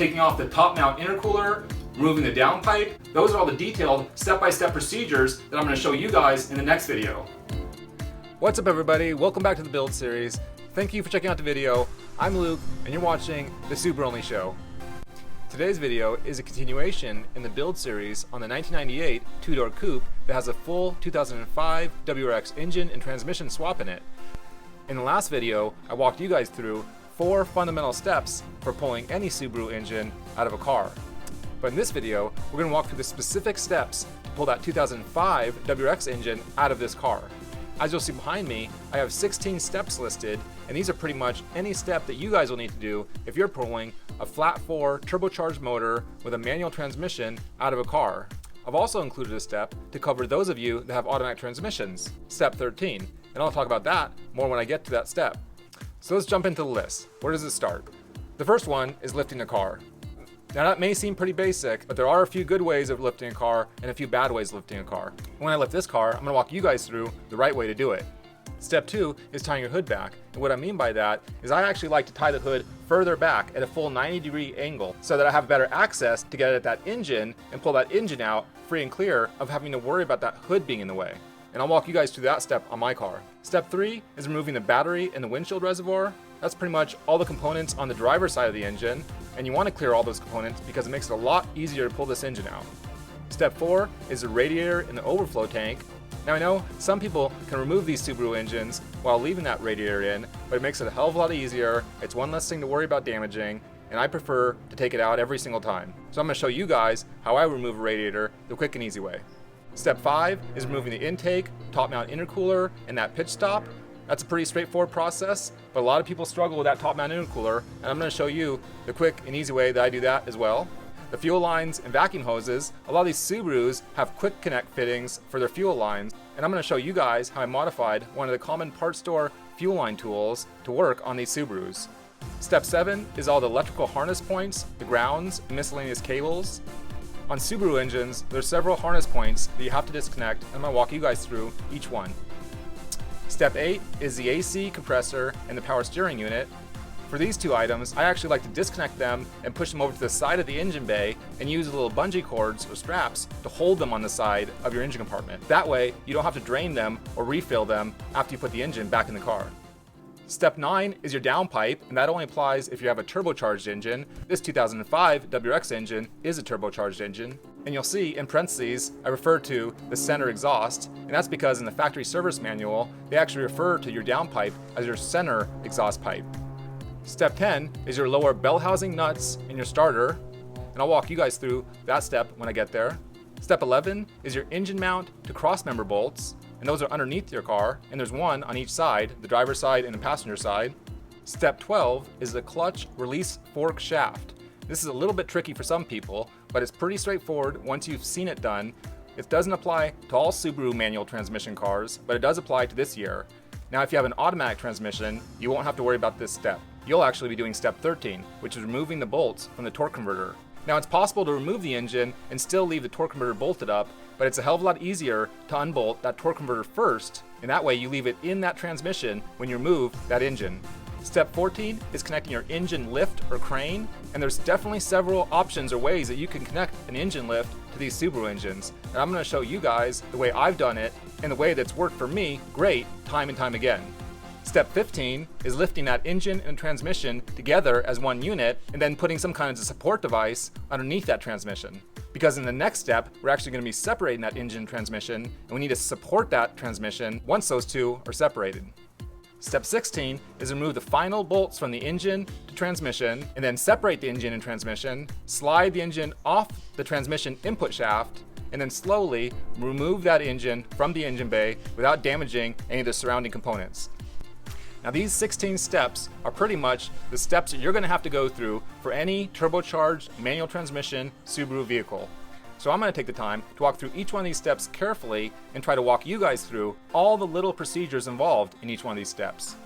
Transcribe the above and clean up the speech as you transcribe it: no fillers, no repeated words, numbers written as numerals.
taking off the top mount intercooler, removing the downpipe. Those are all the detailed step-by-step procedures that I'm going to show you guys in the next video. What's up everybody, welcome back to the build series. Thank you for checking out the video. I'm Luke and you're watching the SubaruONLY show. Today's video is a continuation in the build series on the 1998 two-door coupe that has a full 2005 WRX engine and transmission swap in it. In the last video, I walked you guys through 4 fundamental steps for pulling any Subaru engine out of a car. But in this video, we're going to walk through the specific steps to pull that 2005 WRX engine out of this car. As you'll see behind me, I have 16 steps listed, and these are pretty much any step that you guys will need to do if you're pulling a flat 4 turbocharged motor with a manual transmission out of a car. I've also included a step to cover those of you that have automatic transmissions, step 13, and I'll talk about that more when I get to that step. So let's jump into the list. Where does it start? The first one is lifting the car. Now that may seem pretty basic, but there are a few good ways of lifting a car and a few bad ways of lifting a car. When I lift this car, I'm going to walk you guys through the right way to do it. Step 2 is tying your hood back, and what I mean by that is I actually like to tie the hood further back at a full 90-degree angle so that I have better access to get at that engine and pull that engine out free and clear of having to worry about that hood being in the way. And I'll walk you guys through that step on my car. Step 3 is removing the battery and the windshield reservoir. That's pretty much all the components on the driver's side of the engine, and you want to clear all those components because it makes it a lot easier to pull this engine out. Step 4 is the radiator in the overflow tank. Now I know some people can remove these Subaru engines while leaving that radiator in, but it makes it a hell of a lot easier. It's one less thing to worry about damaging, and I prefer to take it out every single time. So I'm going to show you guys how I remove a radiator the quick and easy way. Step 5 is removing the intake, top mount intercooler, and that pitch stop. That's a pretty straightforward process, but a lot of people struggle with that top mount intercooler, and I'm going to show you the quick and easy way that I do that as well. The fuel lines and vacuum hoses, a lot of these Subarus have quick connect fittings for their fuel lines, and I'm going to show you guys how I modified one of the common parts store fuel line tools to work on these Subarus. Step 7 is all the electrical harness points, the grounds, and miscellaneous cables. On Subaru engines, there's several harness points that you have to disconnect, and I'm going to walk you guys through each one. Step 8 is the AC compressor and the power steering unit. For these two items, I actually like to disconnect them and push them over to the side of the engine bay and use little bungee cords or straps to hold them on the side of your engine compartment. That way, you don't have to drain them or refill them after you put the engine back in the car. Step 9 is your downpipe, and that only applies if you have a turbocharged engine. This 2005 WRX engine is a turbocharged engine. And you'll see in parentheses, I refer to the center exhaust, and that's because in the factory service manual, they actually refer to your downpipe as your center exhaust pipe. Step 10 is your lower Bellhousing nuts in your starter, and I'll walk you guys through that step when I get there. Step 11 is your engine mount to cross member bolts, and those are underneath your car, and there's one on each side, the driver's side and the passenger side. Step 12 is the clutch release fork shaft. This is a little bit tricky for some people, but it's pretty straightforward once you've seen it done. It doesn't apply to all Subaru manual transmission cars, but it does apply to this year. Now if you have an automatic transmission, you won't have to worry about this step. You'll actually be doing step 13, which is removing the bolts from the torque converter. Now it's possible to remove the engine and still leave the torque converter bolted up, but it's a hell of a lot easier to unbolt that torque converter first, and that way you leave it in that transmission when you remove that engine. Step 14 is connecting your engine lift or crane, and there's definitely several options or ways that you can connect an engine lift to these Subaru engines. And I'm going to show you guys the way I've done it and the way that's worked for me great time and time again. Step 15 is lifting that engine and transmission together as one unit and then putting some kind of support device underneath that transmission. Because in the next step, we're actually going to be separating that engine and transmission, and we need to support that transmission once those two are separated. Step 16 is remove the final bolts from the engine to transmission, and then separate the engine and transmission, slide the engine off the transmission input shaft, and then slowly remove that engine from the engine bay without damaging any of the surrounding components. Now these 16 steps are pretty much the steps that you're going to have to go through for any turbocharged manual transmission Subaru vehicle. So I'm going to take the time to walk through each one of these steps carefully and try to walk you guys through all the little procedures involved in each one of these steps.